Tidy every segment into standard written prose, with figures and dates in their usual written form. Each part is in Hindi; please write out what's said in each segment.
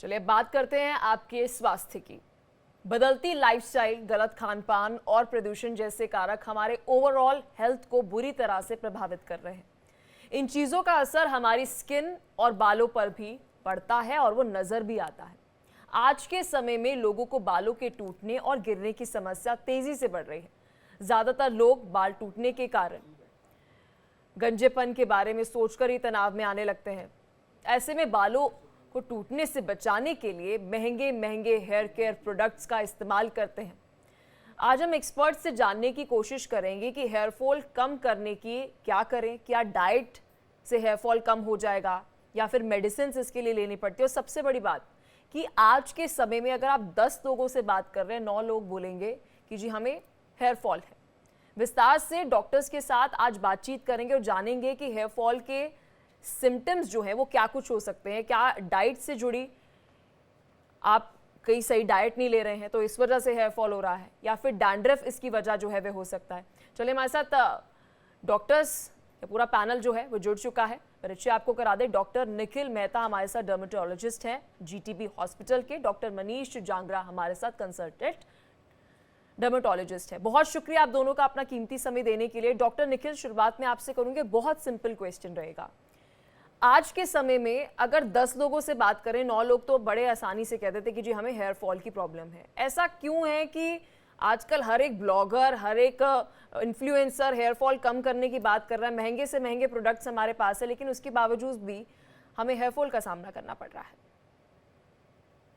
चलिए बात करते हैं आपके स्वास्थ्य की। बदलती लाइफस्टाइल, गलत खान-पान और प्रदूषण जैसे कारक हमारे ओवरऑल हेल्थ को बुरी तरह से प्रभावित कर रहे हैं। इन चीज़ों का असर हमारी स्किन और बालों पर भी पड़ता है और वो नज़र भी आता है। आज के समय में लोगों को बालों के टूटने और गिरने की समस्या तेज़ी से बढ़ रही है। ज़्यादातर लोग बाल टूटने के कारण गंजेपन के बारे में सोचकर ही तनाव में आने लगते हैं। ऐसे में बालों को टूटने से बचाने के लिए महंगे महंगे हेयर केयर प्रोडक्ट्स का इस्तेमाल करते हैं। आज हम एक्सपर्ट से जानने की कोशिश करेंगे कि हेयर फॉल कम करने की क्या करें, क्या डाइट से हेयर फॉल कम हो जाएगा या फिर मेडिसिन इसके लिए लेनी पड़ती है। और सबसे बड़ी बात कि आज के समय में अगर आप 10 लोगों से बात कर रहे हैं, 9 लोग बोलेंगे कि जी हमें हेयर फॉल है। विस्तार से डॉक्टर्स के साथ आज बातचीत करेंगे और जानेंगे कि हेयर फॉल के सिम्टम्स जो हैं वो क्या कुछ हो सकते हैं, क्या डाइट से जुड़ी आप कई सही डाइट नहीं ले रहे हैं तो इस वजह से हेयर फॉल हो रहा है, या फिर डैंड्रफ इसकी वजह जो है वह हो सकता है। चलिए हमारे साथ डॉक्टर्स पूरा पैनल जो है वो जुड़ चुका है। परिचय आपको करा दे, डॉक्टर निखिल मेहता हमारे साथ डर्मेटोलॉजिस्ट हैं जीटीबी हॉस्पिटल के, डॉक्टर मनीष जांगरा हमारे साथ कंसल्टेंट डर्मेटोलॉजिस्ट है। बहुत शुक्रिया आप दोनों का अपना कीमती समय देने के लिए। डॉक्टर निखिल, शुरुआत में आपसे करूंगे, बहुत सिंपल क्वेश्चन रहेगा। आज के समय में अगर 10 लोगों से बात करें, 9 लोग तो बड़े आसानी से कह देते कि जी हमें हेयर फॉल की प्रॉब्लम है। ऐसा क्यों है कि आजकल हर एक ब्लॉगर, हर एक इन्फ्लुएंसर हेयर फॉल कम करने की बात कर रहा है, महंगे से महंगे प्रोडक्ट्स हमारे पास है, लेकिन उसके बावजूद भी हमें हेयर फॉल का सामना करना पड़ रहा है।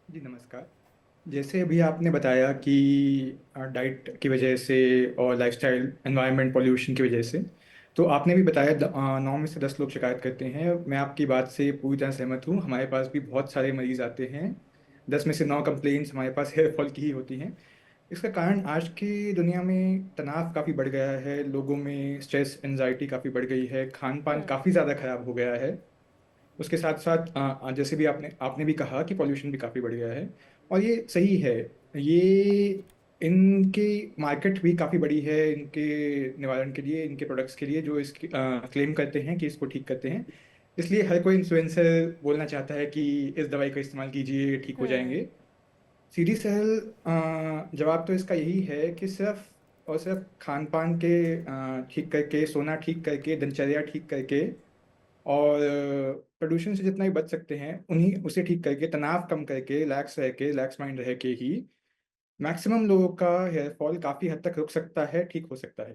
जी नमस्कार। जैसे अभी आपने बताया कि डाइट की वजह से और लाइफस्टाइल एनवायरनमेंट पॉल्यूशन की वजह से, तो आपने भी बताया 9 में से 10 लोग शिकायत करते हैं। मैं आपकी बात से पूरी तरह सहमत हूँ। हमारे पास भी बहुत सारे मरीज आते हैं। 10 में से 9 कंप्लेंट्स हमारे पास हेयर फॉल की ही होती हैं। इसका कारण आज की दुनिया में तनाव काफ़ी बढ़ गया है, लोगों में स्ट्रेस एंजाइटी काफ़ी बढ़ गई है, खान पान काफ़ी ज़्यादा खराब हो गया है। उसके साथ साथ जैसे भी आपने आपने भी कहा कि पॉल्यूशन भी काफ़ी बढ़ गया है, और ये सही है। ये इनकी मार्केट भी काफ़ी बड़ी है इनके निवारण के लिए, इनके प्रोडक्ट्स के लिए जो इसकी क्लेम करते हैं कि इसको ठीक करते हैं। इसलिए हर कोई इन्फ्लुएंसर बोलना चाहता है कि इस दवाई का इस्तेमाल कीजिए, ठीक हो जाएंगे। सीधी सरल जवाब तो इसका यही है कि सिर्फ और सिर्फ खान पान के ठीक करके, सोना ठीक करके, दिनचर्या ठीक करके और प्रदूषण से जितना भी बच सकते हैं उन्हीं उसे ठीक करके, तनाव कम करके, रिलैक्स माइंड रह के ही मैक्सिमम लोगों का हेयर फॉल काफ़ी हद तक रुक सकता है, ठीक हो सकता है।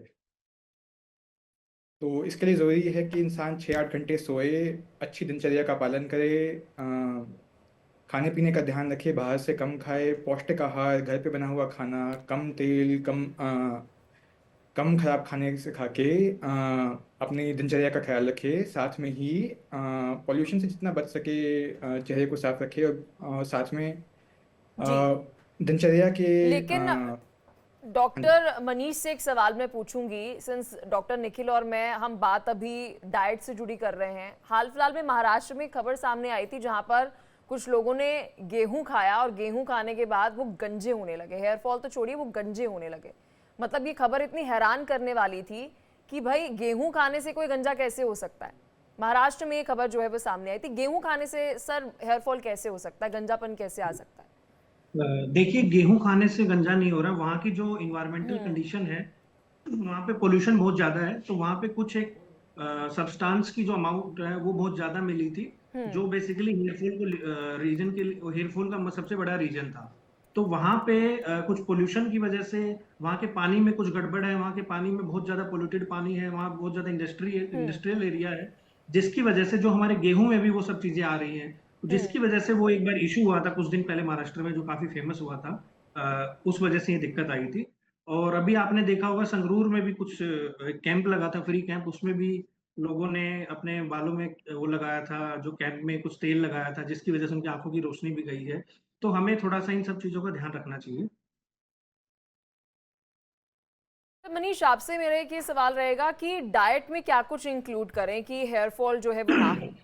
तो इसके लिए ज़रूरी है कि इंसान 6-8 घंटे सोए, अच्छी दिनचर्या का पालन करे, खाने पीने का ध्यान रखे, बाहर से कम खाए, पौष्टिक आहार, घर पे बना हुआ खाना, कम तेल, कम खराब खाने से खा के अपनी दिनचर्या का ख्याल रखे। साथ में ही पॉल्यूशन से जितना बच सके चेहरे को साफ रखे, और साथ में जी, दिनचर्या के लेकिन हाँ जी। डॉक्टर मनीष से एक सवाल मैं पूछूंगी, सिंस डॉक्टर निखिल और मैं हम बात अभी डाइट से जुड़ी कर रहे हैं। हाल फिलहाल में महाराष्ट्र में खबर सामने आई थी जहां पर कुछ लोगों ने गेहूं खाया और गेहूं खाने के बाद वो गंजे होने लगे। हेयर फॉल तो छोड़िए, वो गंजे होने लगे। मतलब ये खबर इतनी हैरान करने वाली थी कि भाई गेहूं खाने से कोई गंजा कैसे हो सकता है। महाराष्ट्र में ये खबर जो है वो सामने आई थी। गेहूं खाने से सर हेयर फॉल कैसे हो सकता है, गंजापन कैसे आ सकता है? देखिए, गेहूं खाने से गंजा नहीं हो रहा। वहाँ की जो इन्वायरमेंटल हम्म। कंडीशन है, वहाँ पे पोल्यूशन बहुत ज्यादा है, तो वहाँ पे कुछ एक सब्सटेंस की जो अमाउंट है वो बहुत ज्यादा मिली थी, जो बेसिकली हेयरफॉल को रीजन के लिए, हेयरफॉल का सबसे बड़ा रीजन था। तो वहाँ पे कुछ पोल्यूशन की वजह से वहाँ के पानी में कुछ गड़बड़ है। वहाँ के पानी में बहुत ज्यादा पोल्यूटेड पानी है, वहाँ बहुत ज्यादा हम्म। इंडस्ट्रियल एरिया है, जिसकी वजह से जो हमारे गेहूं में भी वो सब चीजें आ रही हैं। हम्म। जिसकी वजह से वो एक बार इशू हुआ था कुछ दिन पहले महाराष्ट्र में, जो काफी फेमस हुआ था। उस वजह से ये दिक्कत आई थी। और अभी आपने देखा होगा संगरूर में भी कुछ कैंप लगा था, फ्री कैंप, उसमें भी लोगों ने अपने बालों में वो लगाया था, जो कैंप में कुछ तेल लगाया था, जिसकी वजह से उनकी आंखों की रोशनी भी गई है। तो हमें थोड़ा सा इन सब चीजों का ध्यान रखना चाहिए। तो मनीष, आपसे मेरा एक ये सवाल रहेगा कि डाइट में क्या कुछ इंक्लूड करें कि हेयर फॉल जो है वो ना हो?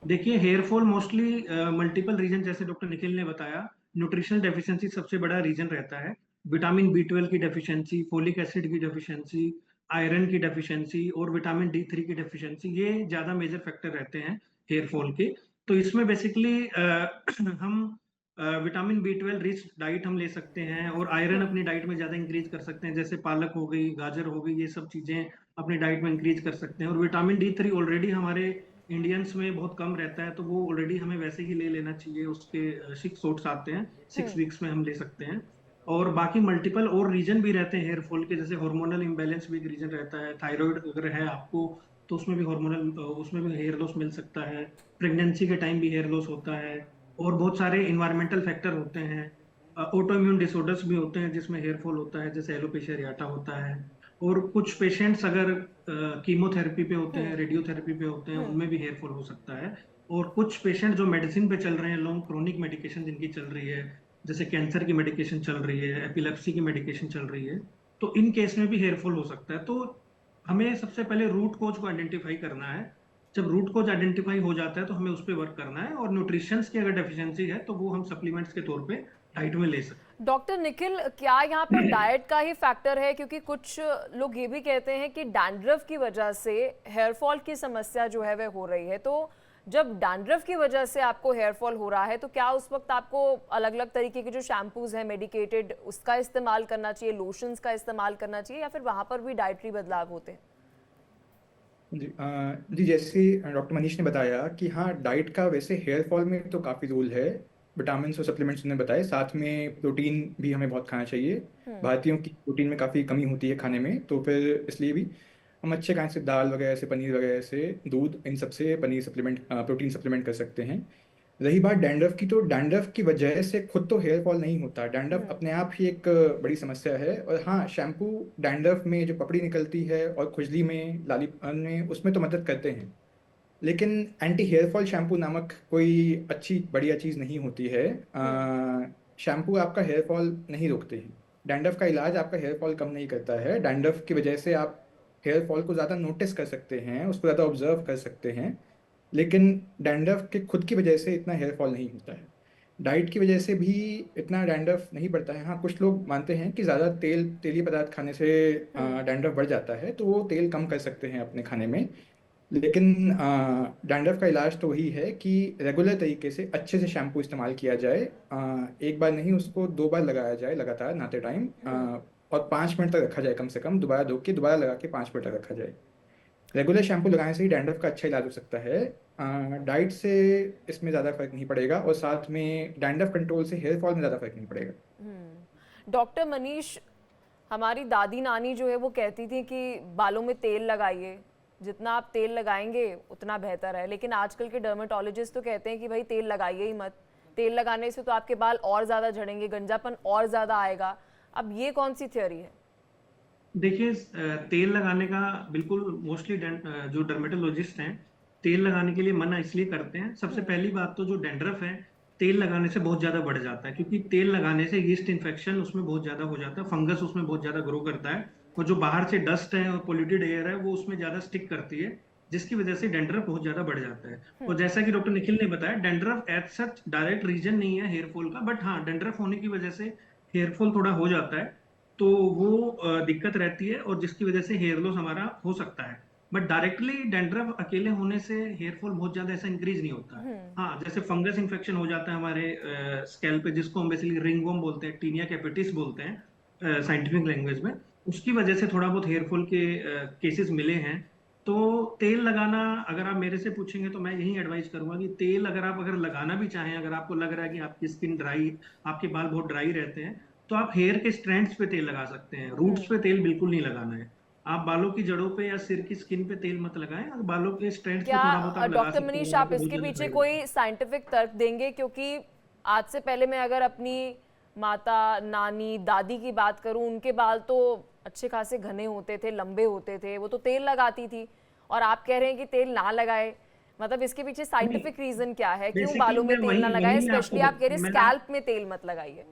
देखिए, hair fall mostly multiple reason, जैसे डॉक्टर निखिल ने बताया, न्यूट्रिशनल डेफिशिएंसी सबसे बड़ा रीजन रहता है। विटामिन B12 की डेफिशिएंसी, फोलिक एसिड की डेफिशिएंसी, आयरन की डेफिशिएंसी और विटामिन D3 की डेफिशिएंसी, ये ज्यादा मेजर फैक्टर रहते हैं हेयर फॉल के। तो इसमें बेसिकली हम विटामिन B12 रिच डाइट हम ले सकते हैं और आयरन अपनी डाइट में ज़्यादा इंक्रीज कर सकते हैं, जैसे पालक हो गई, गाजर हो गई, ये सब चीज़ें अपनी डाइट में इंक्रीज कर सकते हैं। और विटामिन D3 ऑलरेडी हमारे इंडियंस में बहुत कम रहता है, तो वो ऑलरेडी हमें वैसे ही ले लेना चाहिए। उसके 6 शॉट्स आते हैं, 6 वीक्स में हम ले सकते हैं। और बाकी मल्टीपल और रीजन भी रहते हैं हेयर फॉल के, जैसे हार्मोनल इम्बैलेंस भी एक रीजन रहता है। थायराइड अगर है आपको तो उसमें भी उसमें भी हेयर लॉस मिल सकता है। प्रेगनेंसी के टाइम भी हेयर लॉस होता है। और बहुत सारे इन्वायरमेंटल फैक्टर होते हैं। ऑटो इम्यून डिसऑर्डर्स भी होते हैं जिसमें हेयर फॉल होता है, जैसे एलोपेशिया एरियाटा होता है। और कुछ पेशेंट्स अगर कीमोथेरेपी पे होते हैं, रेडियोथेरेपी पे होते हैं, उनमें भी हेयर फॉल हो सकता है। और कुछ पेशेंट जो मेडिसिन पे चल रहे हैं, लॉन्ग क्रोनिक मेडिकेशन जिनकी चल रही है, जैसे कैंसर की मेडिकेशन चल रही है, एपिलेप्सी की मेडिकेशन चल रही है, तो इन केस में भी हेयर फॉल हो सकता है। तो हमें सबसे पहले रूट कॉज को आइडेंटिफाई करना है। जब रूट कॉज आइडेंटिफाई हो जाता है तो हमें उस पर वर्क करना है। और न्यूट्रिशंस की अगर डेफिशिएंसी है तो वो हम सप्लीमेंट्स के तौर पे डाइट में ले सकते हैं। डॉक्टर निखिल, क्या यहाँ पर डाइट का ही फैक्टर है? क्योंकि कुछ लोग ये भी कहते हैं कि डैंड्रफ की वजह से हेयर फॉल की समस्या जो है वह हो रही है। तो जब डैंड्रफ की वजह से आपको हेयर फॉल हो रहा है तो क्या उस वक्त आपको अलग अलग तरीके के जो शैम्पूज हैं मेडिकेटेड, उसका इस्तेमाल करना चाहिए, लोशंस का इस्तेमाल करना चाहिए, या फिर वहाँ पर भी डाइटरी बदलाव होते हैं? जी जैसे डॉक्टर मनीष ने बताया कि हाँ, डाइट का वैसे हेयर फॉल में तो काफ़ी रोल है। विटामिन और सप्लीमेंट्स ने बताए, साथ में प्रोटीन भी हमें बहुत खाना चाहिए। भारतीयों की प्रोटीन में काफ़ी कमी होती है खाने में, तो फिर इसलिए भी हम अच्छे खाने से दाल वगैरह से, पनीर वगैरह से, दूध, इन सब से पनीर सप्लीमेंट, प्रोटीन सप्लीमेंट कर सकते हैं। रही बात डैंड्रफ की, तो डैंड्रफ की वजह से खुद तो हेयर फॉल नहीं होता। डैंड्रफ अपने आप ही एक बड़ी समस्या है। और हाँ, शैम्पू डैंड्रफ में जो पपड़ी निकलती है और खुजली में, लालीपन में, उसमें तो मदद करते हैं। लेकिन एंटी हेयर फॉल शैम्पू नामक कोई अच्छी बढ़िया चीज़ नहीं होती है। शैम्पू आपका हेयर फॉल नहीं रोकते हैं। डैंड्रफ का इलाज आपका हेयर फॉल कम नहीं करता है। डैंड्रफ की वजह से आप हेयर फॉल को ज़्यादा नोटिस कर सकते हैं, उसको ज़्यादा ऑब्जर्व कर सकते हैं। लेकिन डैंड्रफ के खुद की वजह से इतना हेयर फॉल नहीं होता है। डाइट की वजह से भी इतना डैंड्रफ नहीं बढ़ता है। हाँ, कुछ लोग मानते हैं कि ज़्यादा तेली पदार्थ खाने से डैंड्रफ बढ़ जाता है, तो वो तेल कम कर सकते हैं अपने खाने में। लेकिन डैंड्रफ का इलाज तो वही है कि रेगुलर तरीके से अच्छे से शैम्पू इस्तेमाल किया जाए। एक बार नहीं, उसको 2 बार लगाया जाए लगातार नहाते टाइम, और 5 मिनट तक रखा जाए कम से कम। दोबारा धो के दोबारा लगा के 5 मिनट तक रखा जाए। रेगुलर शैम्पू लगाने से ही डैंड्रफ का अच्छा इलाज हो सकता है। डाइट से इसमें ज़्यादा फर्क नहीं पड़ेगा, और साथ में डैंड्रफ कंट्रोल से हेयर फॉल में ज़्यादा फर्क नहीं पड़ेगा। डॉक्टर मनीष, हमारी दादी नानी जो है वो कहती थी कि बालों में तेल लगाइए, जितना आप तेल लगाएंगे उतना बेहतर है। लेकिन आजकल के डर्मेटोलॉजिस्ट तो कहते हैं कि भाई तेल लगाइए ही मत, तेल लगाने से तो आपके बाल और ज़्यादा झड़ेंगे, गंजापन और ज़्यादा आएगा। अब ये कौन सी थ्योरी है? देखिए, तेल लगाने का बिल्कुल मोस्टली जो डर्मेटोलॉजिस्ट हैं तेल लगाने के लिए मना इसलिए करते हैं। सबसे पहली बात तो जो डैंड्रफ है तेल लगाने से बहुत ज्यादा बढ़ जाता है, क्योंकि तेल लगाने से यीस्ट इन्फेक्शन उसमें बहुत ज्यादा हो जाता है, फंगस उसमें बहुत ज्यादा ग्रो करता है, और जो बाहर से डस्ट है और पोल्यूटेड एयर है वो उसमें ज्यादा स्टिक करती है, जिसकी वजह से डैंड्रफ बहुत ज्यादा बढ़ जाता है। और जैसा कि डॉक्टर निखिल ने बताया, dandruff as such direct reason नहीं है हेयर फॉल का, बट हाँ, डैंड्रफ होने की वजह से हेयर फॉल थोड़ा हो जाता है, तो वो दिक्कत रहती है, और जिसकी वजह से हेयर लॉस हमारा हो सकता है। बट डायरेक्टली डैंड्रफ अकेले होने से हेयर फॉल बहुत ज्यादा ऐसा इंक्रीज नहीं होता है। हाँ, जैसे फंगस इन्फेक्शन हो जाता है हमारे स्कैल्प पे, जिसको हम बेसिकली रिंगवर्म बोलते हैं, टीनिया कैपिटिस बोलते हैं साइंटिफिक लैंग्वेज में, उसकी वजह से थोड़ा बहुत हेयर फॉल के केसेस मिले हैं। तो तेल लगाना, अगर आप मेरे से पूछेंगे तो मैं यही एडवाइस करूंगा कि तेल अगर लगाना भी चाहें, अगर आपको लग रहा है कि आपकी स्किन ड्राई, आपके बाल बहुत ड्राई रहते हैं, तो आप हेयर के स्ट्रैंड्स पे तेल लगा सकते हैं। रूट्स पे तेल बिल्कुल नहीं लगाना है। आप बालों की जड़ों पे या सिर की स्किन पे तेल मत लगाएं, और बालों के स्ट्रैंड्स पे थोड़ा बहुत क्या आप लगा डॉक्टर सकते हैं मनीष अगर आप आपको बहुत इसके ज्यादा पीछे ड्राई कोई साइंटिफिक तर्क देंगे? क्योंकि आज से पहले मैं अगर अपनी माता, नानी, दादी की बात करूं, उनके बाल तो अच्छे खासे घने होते थे, लंबे होते थे, वो तो तेल लगाती थी, और आप कह रहे हैं कि तेल ना लगाए। मतलब इसके पीछे नहीं, साइंटिफिक रीजन क्या है, क्यों बेसिकली बालों में मैं तेल ना वही लगाए? वही स्पेशली आप कह रहे मैंने स्कैल्प में तेल मत लगाइए।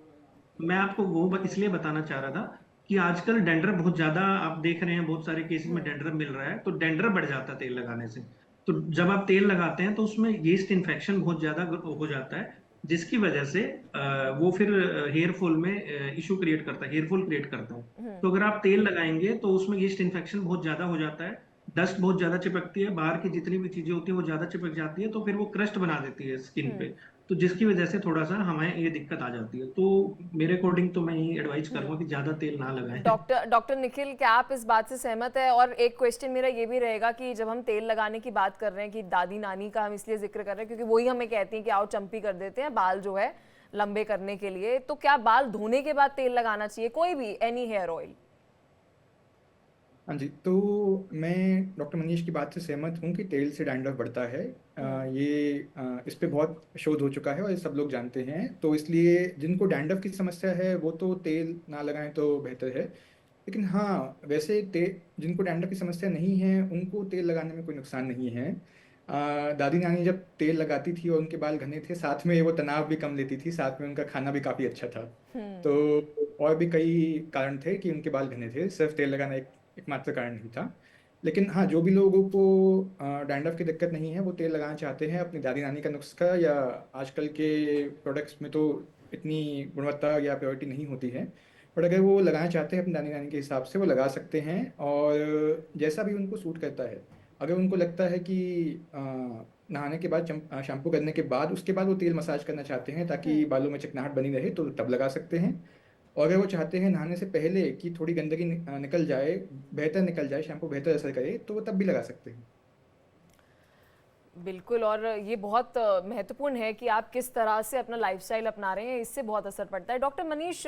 मैं आपको वो इसलिए बताना चाह रहा था कि आजकल डैंड्रफ बहुत ज्यादा आप देख रहे हैं, बहुत सारे केसेस में डैंड्रफ मिल रहा है, तो डैंड्रफ बढ़ जाता है तेल लगाने से। तो जब आप तेल लगाते हैं तो उसमें यीस्ट इन्फेक्शन बहुत ज्यादा हो जाता है, जिसकी वजह से वो फिर हेयर फॉल में इशू क्रिएट करता है, हेयर फॉल क्रिएट करता है। तो अगर आप तेल लगाएंगे तो उसमें यीस्ट इन्फेक्शन बहुत ज्यादा हो जाता है, डस्ट बहुत ज्यादा चिपकती है, बाहर की जितनी भी चीजें होती है वो ज्यादा चिपक जाती है, तो फिर वो क्रस्ट बना देती है स्किन पे। हम्म। तो जिसकी वजह से थोड़ा सा हमें ये दिक्कत आ जाती है। तो मेरे अकॉर्डिंग तो मैं यही एडवाइस करूंगा कि ज्यादा तेल ना लगाएं। डॉक्टर डॉक्टर निखिल, क्या आप इस बात से सहमत है? और एक क्वेश्चन मेरा ये भी रहेगा कि जब हम तेल लगाने की बात कर रहे हैं, कि दादी नानी का हम इसलिए जिक्र कर रहे हैं क्योंकि वही हमें कहती हैं कि आओ चंपी कर देते हैं बाल जो है लंबे करने के लिए, तो क्या बाल धोने के बाद तेल लगाना चाहिए, कोई भी एनी हेयर ऑयल? हाँ जी, तो मैं डॉक्टर मनीष की बात से सहमत हूँ कि तेल से डैंड्रफ बढ़ता है। इस पे बहुत शोध हो चुका है और ये सब लोग जानते हैं, तो इसलिए जिनको डैंड्रफ की समस्या है वो तो तेल ना लगाएं तो बेहतर है। लेकिन हाँ, वैसे जिनको डैंड्रफ की समस्या नहीं है उनको तेल लगाने में कोई नुकसान नहीं है। दादी नानी जब तेल लगाती थी और उनके बाल घने थे, साथ में वो तनाव भी कम लेती थी, साथ में उनका खाना भी काफ़ी अच्छा था। तो और भी कई कारण थे कि उनके बाल घने थे, सिर्फ तेल लगाना एकमात्र कारण नहीं था। लेकिन हाँ, जो भी लोगों को डैंड्रफ की दिक्कत नहीं है वो तेल लगाना चाहते हैं अपनी दादी नानी का नुस्खा, या आजकल के प्रोडक्ट्स में तो इतनी गुणवत्ता या प्योरिटी नहीं होती है, बट अगर वो लगाना चाहते हैं अपनी दादी नानी के हिसाब से वो लगा सकते हैं। और जैसा भी उनको सूट करता है, अगर उनको लगता है कि नहाने के बाद शैम्पू करने के बाद उसके बाद वो तेल मसाज करना चाहते हैं ताकि बालों में चिकनाहट बनी रहे, तो तब लगा सकते हैं। और अगर वो चाहते हैं नहाने से पहले कि थोड़ी गंदगी निकल जाए, बेहतर निकल जाए, शैम्पू बेहतर असर करे, तो वो तब भी लगा सकते हैं। बिल्कुल, और ये बहुत महत्वपूर्ण है कि आप किस तरह से अपना लाइफस्टाइल अपना रहे हैं, इससे बहुत असर पड़ता है। डॉक्टर मनीष,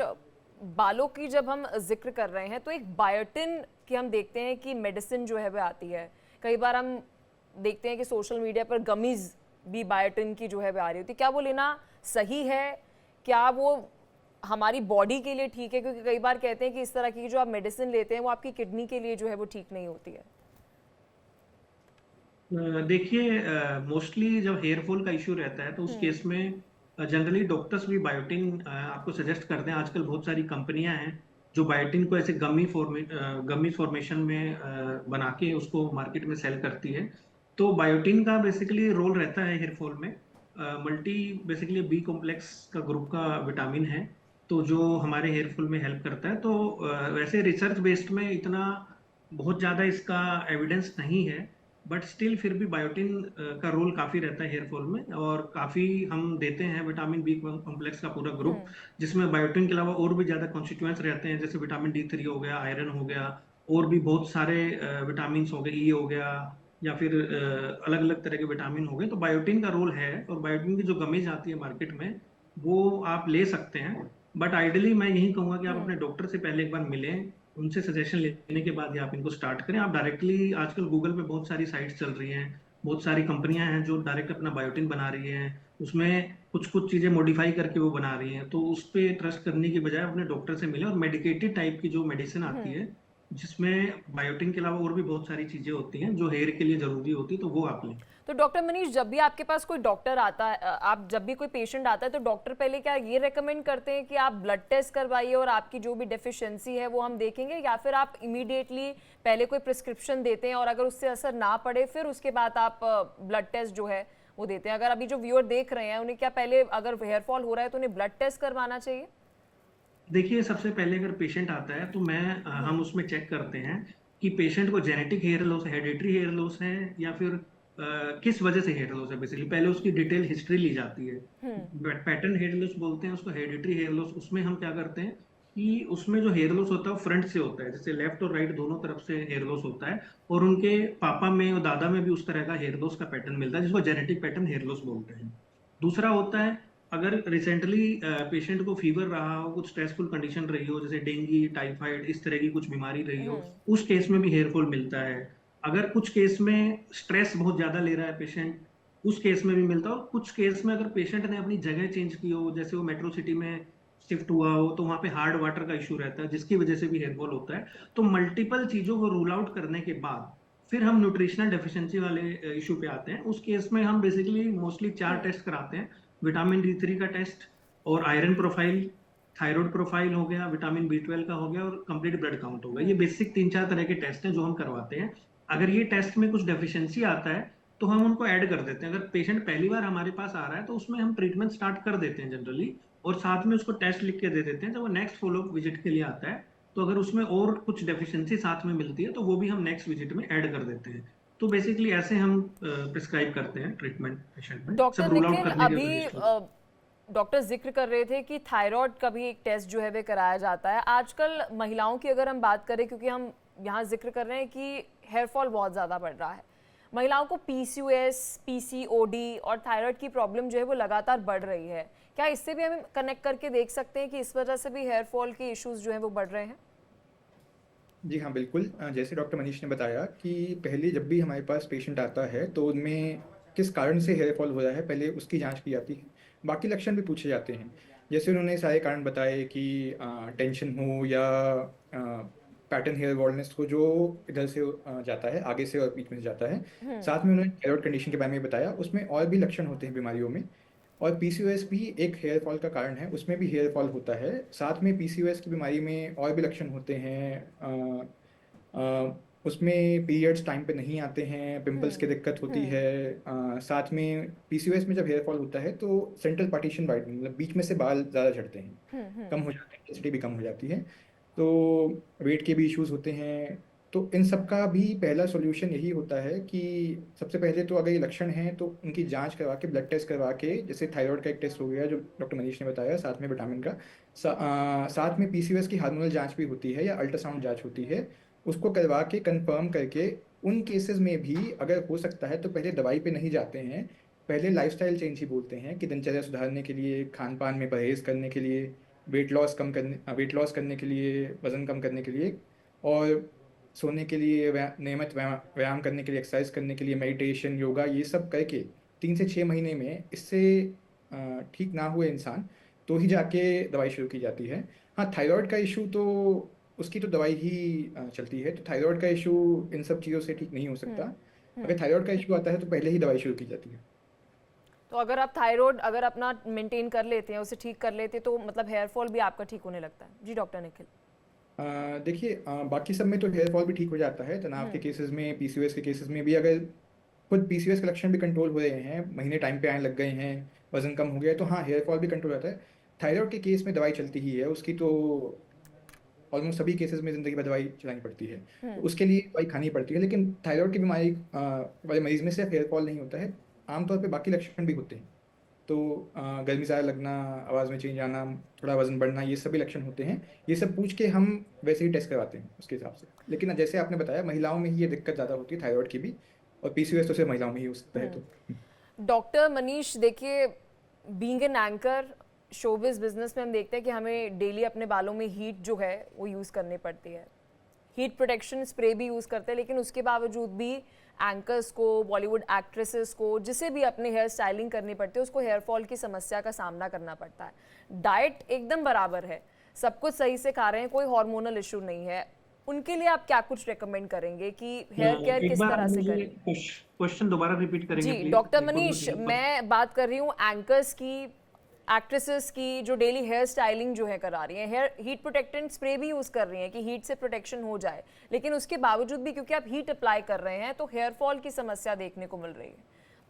बालों की जब हम जिक्र कर रहे हैं तो एक बायोटिन की हम देखते हैं कि मेडिसिन जो है वह आती है, कई बार हम देखते हैं कि सोशल मीडिया पर गमीज भी बायोटिन की जो है वह आ रही होती है, क्या वो लेना सही है? क्या वो हमारी बॉडी के लिए ठीक है? क्योंकि कई बार कहते हैं कि इस तरह की जो आप मेडिसिन लेते हैं वो आपकी किडनी के लिए जो है वो ठीक नहीं होती है। देखिए, मोस्टली जब हेयर फॉल का इश्यू रहता है तो उस केस में जनरली डॉक्टर्स भी बायोटिन आपको सजेस्ट करते हैं। आजकल बहुत सारी कंपनियां हैं जो बायोटिन को ऐसे गमी फॉर्मेशन में बना के उसको मार्केट में सेल करती है। तो बायोटिन का बेसिकली रोल रहता है हेयर फॉल में। मल्टी बेसिकली बी कॉम्प्लेक्स का ग्रुप का विटामिन है, तो जो हमारे हेयर फॉल में हेल्प करता है। तो वैसे रिसर्च बेस्ड में इतना बहुत ज़्यादा इसका एविडेंस नहीं है, बट स्टिल फिर भी बायोटिन का रोल काफी रहता है हेयर फॉल में। और काफी हम देते हैं विटामिन बी कॉम्प्लेक्स का पूरा ग्रुप, जिसमें बायोटिन के अलावा और भी ज्यादा कॉन्स्टिट्यूएंट्स रहते हैं, जैसे विटामिन D3 हो गया, आयरन हो गया, और भी बहुत सारे विटामिन हो गए, ई हो गया, या फिर अलग अलग तरह के विटामिन हो गए। तो बायोटिन का रोल है, और बायोटिन की जो गमीज आती है मार्केट में वो आप ले सकते हैं। बट आइडियली मैं यही कहूंगा कि आप अपने डॉक्टर से पहले एक बार मिलें, उनसे सजेशन लेने के बाद ही आप इनको स्टार्ट करें। आप डायरेक्टली, आजकल गूगल पे बहुत सारी साइट्स चल रही हैं, बहुत सारी कंपनियां हैं जो डायरेक्ट अपना बायोटिन बना रही हैं, उसमें कुछ कुछ चीजें मॉडिफाई करके वो बना रही हैं। तो उस पे ट्रस्ट करने की बजाय अपने डॉक्टर से मिलें, और मेडिकेटेड टाइप की जो मेडिसिन आती है जिसमें बायोटिन के अलावा और भी बहुत सारी चीजें होती हैं जो हेयर के लिए जरूरी होती है, तो वो आप लें। तो डॉक्टर मनीष, जब भी आपके पास कोई डॉक्टर आता है, आप जब भी कोई पेशेंट आता है तो डॉक्टर पहले क्या ये रेकमेंड करते हैं कि आप ब्लड टेस्ट करवाइए और आपकी जो भी डेफिशिएंसी है वो हम देखेंगे, या फिर आप इमीडिएटली पहले कोई प्रिस्क्रिप्शन देते हैं और अगर उससे असर ना पड़े फिर उसके बाद आप ब्लड टेस्ट जो है वो देते हैं? अगर अभी जो व्यूअर देख रहे हैं उन्हें क्या पहले अगर हेयर फॉल हो रहा है तो उन्हें ब्लड टेस्ट करवाना चाहिए? देखिए, सबसे पहले अगर पेशेंट आता है तो हम उसमें चेक करते हैं कि पेशेंट को genetic hair loss, hereditary hair loss है, या फिर किस वजह से हेयर लॉस है। बेसिकली पहले उसकी डिटेल हिस्ट्री ली जाती है। पैटर्न हेयर लॉस बोलते हैं उसको, हेरिडिटरी हेयर लॉस। उसमें हम क्या करते हैं कि उसमें जो हेयर लॉस होता है वो फ्रंट से होता है, जैसे लेफ्ट और राइट दोनों तरफ से हेयर लॉस होता है, और उनके पापा में और दादा में भी उस तरह का हेयर लॉस का पैटर्न मिलता है, जिसको जेनेटिक पैटर्न हेयर लॉस बोलते हैं। दूसरा होता है, अगर रिसेंटली पेशेंट को फीवर रहा हो, कुछ स्ट्रेसफुल कंडीशन रही हो, जैसे डेंगू, टाइफाइड, इस तरह की कुछ बीमारी रही हो, उस केस में भी हेयर फॉल मिलता है। अगर कुछ केस में स्ट्रेस बहुत ज्यादा ले रहा है पेशेंट, उस केस में भी मिलता है। और कुछ केस में अगर पेशेंट ने अपनी जगह चेंज की हो, जैसे वो मेट्रो सिटी में शिफ्ट हुआ हो, तो वहां पे हार्ड वाटर का इशू रहता है, जिसकी वजह से भी हेयर फॉल होता है। तो मल्टीपल चीजों को रूल आउट करने के बाद फिर हम न्यूट्रिशनल डेफिशिएंसी वाले इशू पे आते हैं। उस केस में हम बेसिकली मोस्टली 4 टेस्ट कराते हैं। विटामिन D3 का टेस्ट, और आयरन प्रोफाइल, थायराइड प्रोफाइल हो गया, विटामिन B12 का हो गया, और कंप्लीट ब्लड काउंट हो गया। ये बेसिक 3-4 तरह के टेस्ट हैं जो हम करवाते हैं। अगर ये टेस्ट में कुछ डेफिशिएंसी आता है तो हम उनको ऐड कर देते हैं। अगर पेशेंट पहली बार हमारे पास आ रहा है तो उसमें हम ट्रीटमेंट स्टार्ट कर देते हैं जनरली, और साथ में उसको टेस्ट लिख के दे देते हैं। जब वो नेक्स्ट फॉलोअप विजिट के लिए आता है तो अगर उसमें और कुछ डेफिशिएंसी साथ में मिलती है तो वो भी हम नेक्स्ट विजिट में ऐड कर देते हैं। तो बेसिकली ऐसे हम प्रिस्क्राइब करते हैं ट्रीटमेंट पेशेंट में, सब डॉक्टर रूल आउट निखिल, करने के अभी बाद। डॉक्टर जिक्र कर रहे थे कि थायराइड का भी एक टेस्ट जो है वे कराया जाता है आजकल महिलाओं की। अगर हम बात करें, क्योंकि हम यहाँ जिक्र कर रहे हैं कि हेयर फॉल बहुत ज़्यादा बढ़ रहा है, महिलाओं को पीसीओएस, पीसीओडी और थायराइड की प्रॉब्लम जो है वो लगातार बढ़ रही है। क्या इससे भी हम कनेक्ट करके देख सकते हैं कि इस वजह से भी हेयर फॉल के इश्यूज जो हैं वो बढ़ रहे हैं? जी हाँ, बिल्कुल। जैसे डॉक्टर मनीष ने बताया कि पहले जब भी हमारे पास पेशेंट आता है तो उनमें किस कारण से हेयर फॉल हो रहा है, पहले उसकी जांच की जाती है। बाकी लक्षण भी पूछे जाते हैं। जैसे उन्होंने सारे कारण बताए कि टेंशन हो या पैटर्न हेयर बॉल्डनेस हो जो इधर से जाता है, आगे से और बीच में से जाता है। साथ में उन्होंने थायराइड कंडीशन के बारे में बताया, उसमें और भी लक्षण होते हैं बीमारियों में। और पीसीओएस भी एक हेयर फॉल का कारण है, उसमें भी हेयर फॉल होता है। साथ में पीसीओएस की बीमारी में और भी लक्षण होते हैं। उसमें पीरियड्स टाइम पे नहीं आते हैं, पिंपल्स की दिक्कत होती है। साथ में पीसीओएस में जब हेयर फॉल होता है तो सेंट्रल पार्टीशन वाइडनिंग, मतलब बीच में से बाल ज़्यादा झड़ते हैं, कम हो जाते हैं, डेंसिटी भी कम हो जाती है। तो वेट के भी इश्यूज होते हैं। तो इन सब का भी पहला सॉल्यूशन यही होता है कि सबसे पहले तो अगर ये लक्षण हैं तो उनकी जांच करवा के, ब्लड टेस्ट करवा के, जैसे थायराइड का एक टेस्ट हो गया जो डॉक्टर मनीष ने बताया, साथ में विटामिन का, साथ में पीसीओएस की हार्मोनल जांच भी होती है या अल्ट्रासाउंड जांच होती है। उसको करवा के कंफर्म करके उन केसेस में भी अगर हो सकता है तो पहले दवाई पे नहीं जाते हैं, पहले लाइफस्टाइल चेंज ही बोलते हैं कि दिनचर्या सुधारने के लिए, खान पान में परहेज करने के लिए, वेट लॉस करने के लिए, वज़न कम करने के लिए, और सोने के लिए, नियमित व्यायाम करने के लिए, एक्सरसाइज करने के लिए, मेडिटेशन, योगा, ये सब करके 3 से 6 महीने में इससे ठीक ना हुए इंसान तो ही जाके दवाई शुरू की जाती है। हाँ, थायराइड का इशू तो उसकी तो दवाई ही चलती है। तो थायराइड का इशू इन सब चीज़ों से ठीक नहीं हो सकता। अगर थायराइड का इशू आता है तो पहले ही दवाई शुरू की जाती है। तो अगर आप थायराइड अगर अपना मेंटेन कर लेते हैं, उसे ठीक कर लेते हैं, तो मतलब हेयर फॉल भी आपका ठीक होने लगता है? जी डॉक्टर निखिल। देखिए, बाकी सब में तो हेयर फॉल भी ठीक हो जाता है। तनाव के केसेस में, पीसीओएस के केसेस में भी अगर खुद पीसीओएस के लक्षण भी कंट्रोल हो रहे हैं, महीने टाइम पे आने लग गए हैं, वजन कम हो गया है, तो हाँ, हेयर फॉल भी कंट्रोल होता है। थायराइड के केस में दवाई चलती ही है, उसकी तो ऑलमोस्ट सभी केसेस में ज़िंदगी भर दवाई चलानी पड़ती है। तो उसके लिए दवाई खानी पड़ती है। लेकिन थायराइड की बीमारी वाले मरीज में सिर्फ हेयर फॉल नहीं होता है, आमतौर पे बाकी लक्षण भी होते हैं। तो गर्मी ज़्यादा लगना, आवाज़ में चेंज आना, थोड़ा वज़न बढ़ना, ये सभी लक्षण होते हैं। ये सब पूछ के हम वैसे ही टेस्ट करवाते हैं उसके हिसाब से। लेकिन जैसे आपने बताया, महिलाओं में ही ये दिक्कत ज़्यादा होती है थायराइड की भी, और पीसीओएस तो सिर्फ महिलाओं में ही हो सकता है। तो डॉक्टर मनीष, देखिए, being an anchor, showbiz business में हम देखते हैं कि हमें डेली अपने बालों में हीट जो है वो यूज़ करनी पड़ती है। हीट प्रोटेक्शन स्प्रे भी यूज़ करते हैं, लेकिन उसके बावजूद भी एंकर्स को, बॉलीवुड एक्ट्रेसेस को, जिसे भी अपनी हेयर स्टाइलिंग करनी पड़ती है, उसको हेयर फॉल की समस्या का सामना करना पड़ता है। डाइट एकदम बराबर है, सब कुछ सही से खा रहे हैं, कोई हार्मोनल इशू नहीं है, उनके लिए आप क्या कुछ रेकमेंड करेंगे कि हेयर केयर एक किस बार आप तरह से मुझे करें? क्वेश्चन दोबारा रिपीट करेंगे जी प्लीज, डॉक्टर बिल्कुल मनीष, क्लियर। मैं बात कर रही हूँ एंकर्स की, एक्ट्रेसेस की, जो डेली हेयर स्टाइलिंग जो है करा रही हैं, हेयर हीट प्रोटेक्टेंट स्प्रे भी यूज़ कर रही हैं कि हीट से प्रोटेक्शन हो जाए, लेकिन उसके बावजूद भी क्योंकि आप हीट अप्लाई कर रहे हैं तो हेयर फॉल की समस्या देखने को मिल रही है,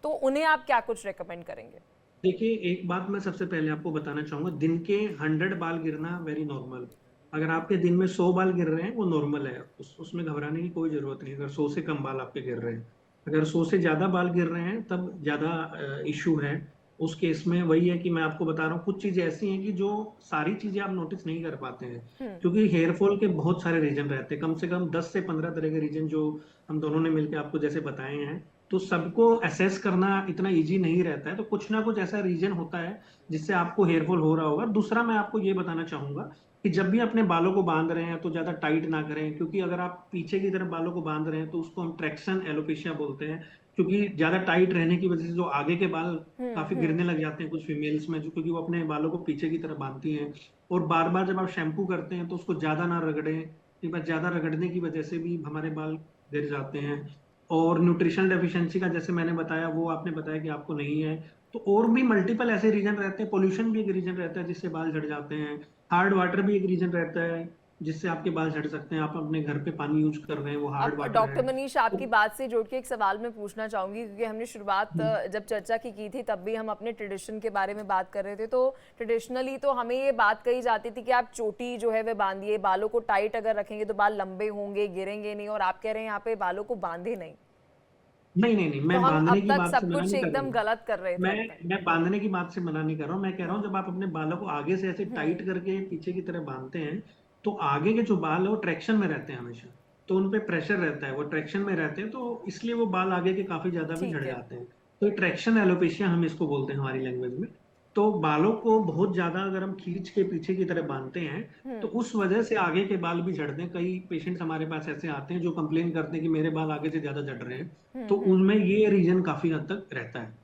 तो उन्हें आप क्या कुछ रेकमेंड करेंगे? देखिए, एक बात मैं सबसे पहले आपको बताना चाहूंगा, दिन के 100 बाल गिरना वेरी नॉर्मल। अगर आपके दिन में 100 बाल गिर रहे हैं वो नॉर्मल है, उसमें घबराने की कोई जरूरत नहीं। अगर 100 से कम बाल आपके गिर रहे हैं, अगर 100 से ज्यादा बाल गिर रहे हैं तब ज्यादा इशू है। उस केस में वही है कि मैं आपको बता रहा हूँ, कुछ चीजें ऐसी हैं कि जो सारी चीजें आप नोटिस नहीं कर पाते हैं, क्योंकि हेयर फॉल के बहुत सारे रीजन रहते हैं, कम से कम 10 से 15 तरह के रीजन जो हम दोनों ने मिलकर आपको जैसे बताए हैं। तो सबको असेस करना इतना इजी नहीं रहता है, तो कुछ ना कुछ ऐसा रीजन होता है जिससे आपको हेयरफॉल हो रहा होगा। दूसरा, मैं आपको ये बताना चाहूंगा कि जब भी अपने बालों को बांध रहे हैं तो ज्यादा टाइट ना करें, क्योंकि अगर आप पीछे की तरफ बालों को बांध रहे हैं तो उसको हम ट्रैक्शन एलोपेशिया बोलते हैं। क्योंकि ज्यादा टाइट रहने की वजह से जो आगे के बाल काफी गिरने लग जाते हैं कुछ फीमेल्स में, जो क्योंकि वो अपने बालों को पीछे की तरफ बांधती हैं। और बार बार जब आप शैम्पू करते हैं तो उसको ज्यादा ना रगड़ें, एक बार ज्यादा रगड़ने की वजह से भी हमारे बाल गिर जाते हैं। और न्यूट्रिशन डेफिशिएंसी का जैसे मैंने बताया, वो आपने बताया कि आपको नहीं है, तो और भी मल्टीपल ऐसे रीजन रहते हैं। पोल्यूशन भी एक रीजन रहता है जिससे बाल झड़ जाते हैं। हार्ड वाटर भी एक रीजन रहता है। जिससे आपके बाल झड़ सकते हैं। आप अपने घर पे पानी यूज कर रहे हैं, वो हार्ड अब वाटर डॉक्टर है। मनीष, आपकी तो बात से जोड़ के एक सवाल मैं पूछना चाहूंगी, क्योंकि हमने शुरुआत हम्म, जब चर्चा की थी तब भी हम अपने ट्रेडिशन के बारे में बात कर रहे थे। तो ट्रेडिशनली तो हमें ये बात कही जाती थी कि आप चोटी जो है वह बांधिए, बालों को टाइट अगर रखेंगे तो बाल लंबे होंगे, गिरेंगे नहीं, और आप कह रहे हैं यहाँ पे बालों को बांधे नहीं। नहीं नहीं नहीं, तो मैं हम बांधने अब की तक बात से सब मना कुछ नहीं कर रहा एकदम हूँ। गलत कर रहे थे मैं अब तक। मैं बांधने की बात से मना नहीं कर रहा हूँ। मैं कह रहा हूँ जब आप अपने बालों को आगे से ऐसे टाइट हम्म। करके पीछे की तरह बांधते हैं, तो आगे के जो बाल है वो ट्रैक्शन में रहते हैं हमेशा। तो उन पे प्रेशर रहता है, वो ट्रैक्शन में रहते हैं, तो इसलिए वो बाल आगे के काफी ज्यादा भी झड़ ठीक है। जाते हैं। तो ट्रैक्शन एलोपेशिया हम इसको बोलते हैं हमारी लैंग्वेज में। तो बालों को बहुत ज्यादा अगर हम खींच के पीछे की तरह बांधते हैं, तो हम्म। उस वजह से आगे के बाल भी झड़ते हैं। कई पेशेंट्स हमारे पास ऐसे आते हैं जो कंप्लेन करते हैं कि मेरे बाल आगे से ज्यादा झड़ रहे हैं। तो हम्म। उनमें ये रीजन काफी हद तक रहता है।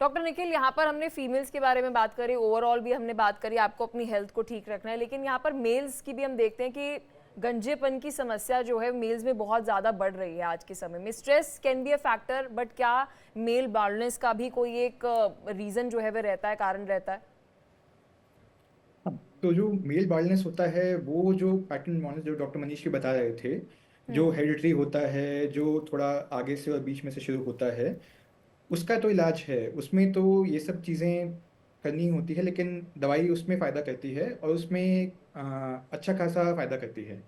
डॉक्टर निखिल, यहाँ पर हमने फीमेल्स के बारे में बात करी, ओवरऑल भी हमने बात करी, आपको अपनी हेल्थ को ठीक रखना है, लेकिन यहाँ पर मेल्स की भी हम देखते हैं कि गंजेपन की समस्या जो है मेल्स में बहुत ज़्यादा बढ़ रही है आज के समय में। Stress can be a factor, but क्या मेल बाल्डनेस का भी कोई एक रीज़न जो है वह रहता है, कारण रहता है? हाँ, तो जो मेल बाल्डनेस होता है वो जो पैटर्न मॉडल जो डॉक्टर मनीष भी बता रहे थे, जो हम्म। हेरिडिटरी होता है, जो थोड़ा आगे से और बीच में से शुरू होता है, उसका तो इलाज है। उसमें तो ये सब चीज़ें करनी होती है, लेकिन दवाई उसमें फ़ायदा करती है और उसमें अच्छा खासा फ़ायदा करती है।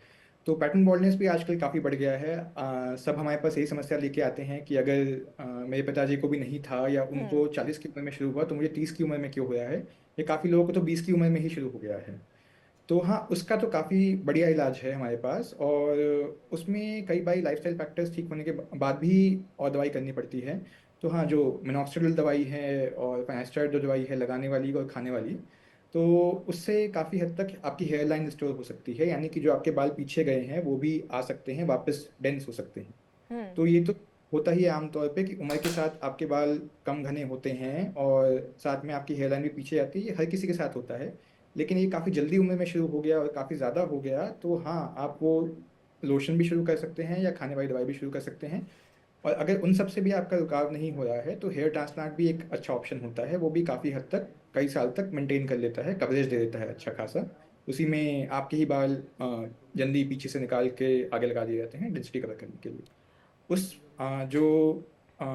तो पैटर्न बॉल्डनेस भी आजकल काफ़ी बढ़ गया है। सब हमारे पास यही समस्या लेके आते हैं कि अगर मेरे पिताजी को भी नहीं था या हम्म। उनको 40 की उम्र में शुरू हुआ तो मुझे 30 की उम्र में क्यों हुआ है, या काफ़ी लोगों को तो 20 की उम्र में ही शुरू हो गया है। तो हाँ, उसका तो काफ़ी बढ़िया इलाज है हमारे पास, और उसमें कई बार लाइफस्टाइल फैक्टर्स ठीक होने के बाद भी और दवाई करनी पड़ती है। तो हाँ, जो मिनॉक्सिडिल दवाई है और फाइनेस्टाइड जो दवाई है लगाने वाली और खाने वाली, तो उससे काफ़ी हद तक आपकी हेयर लाइन रिस्टोर हो सकती है, यानी कि जो आपके बाल पीछे गए हैं वो भी आ सकते हैं, वापस डेंस हो सकते हैं। हम्म। तो ये तो होता ही है आमतौर पे कि उम्र के साथ आपके बाल कम घने होते हैं और साथ में आपकी हेयरलाइन भी पीछे आती है। ये हर किसी के साथ होता है, लेकिन ये काफ़ी जल्दी उम्र में शुरू हो गया और काफ़ी ज़्यादा हो गया तो हाँ, आप वो लोशन भी शुरू कर सकते हैं या खाने वाली दवाई भी शुरू कर सकते हैं। और अगर उन सब से भी आपका रुकाव नहीं हो रहा है तो हेयर ट्रांसप्लांट भी एक अच्छा ऑप्शन होता है। वो भी काफ़ी हद तक कई साल तक मेंटेन कर लेता है, कवरेज दे देता है अच्छा खासा। उसी में आपके ही बाल जल्दी पीछे से निकाल के आगे लगा दिए जाते हैं डेंसिटी कवर करने के लिए। उस जो आ,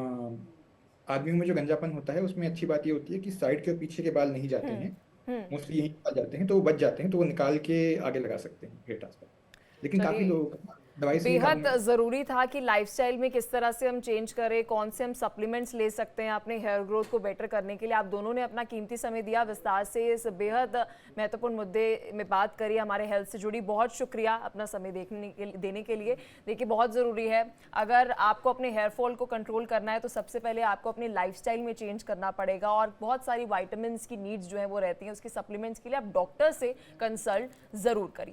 आदमियों में जो गंजापन होता है उसमें अच्छी बात ये होती है कि साइड के और पीछे के बाल नहीं जाते हम्म। हैं, हम्म। मोस्टली यहीं आ जाते हैं, तो वो बच जाते हैं, तो वो निकाल के आगे लगा सकते हैं हेयर ट्रांसफर। लेकिन काफ़ी चलिए, लोगों का दवाई से ही काम बेहद नहीं। ज़रूरी था कि लाइफस्टाइल में किस तरह से हम चेंज करें, कौन से हम सप्लीमेंट्स ले सकते हैं अपने हेयर ग्रोथ को बेटर करने के लिए। आप दोनों ने अपना कीमती समय दिया, विस्तार से इस बेहद महत्वपूर्ण मुद्दे में बात करी, हमारे हेल्थ से जुड़ी। बहुत शुक्रिया अपना समय देने के लिए। देखिए, बहुत ज़रूरी है, अगर आपको अपने हेयर फॉल को कंट्रोल करना है तो सबसे पहले आपको अपनी लाइफस्टाइल में चेंज करना पड़ेगा, और बहुत सारी वाइटामिन की नीड्स जो है वो रहती हैं, उसकी सप्लीमेंट्स के लिए आप डॉक्टर से कंसल्ट ज़रूर करिए।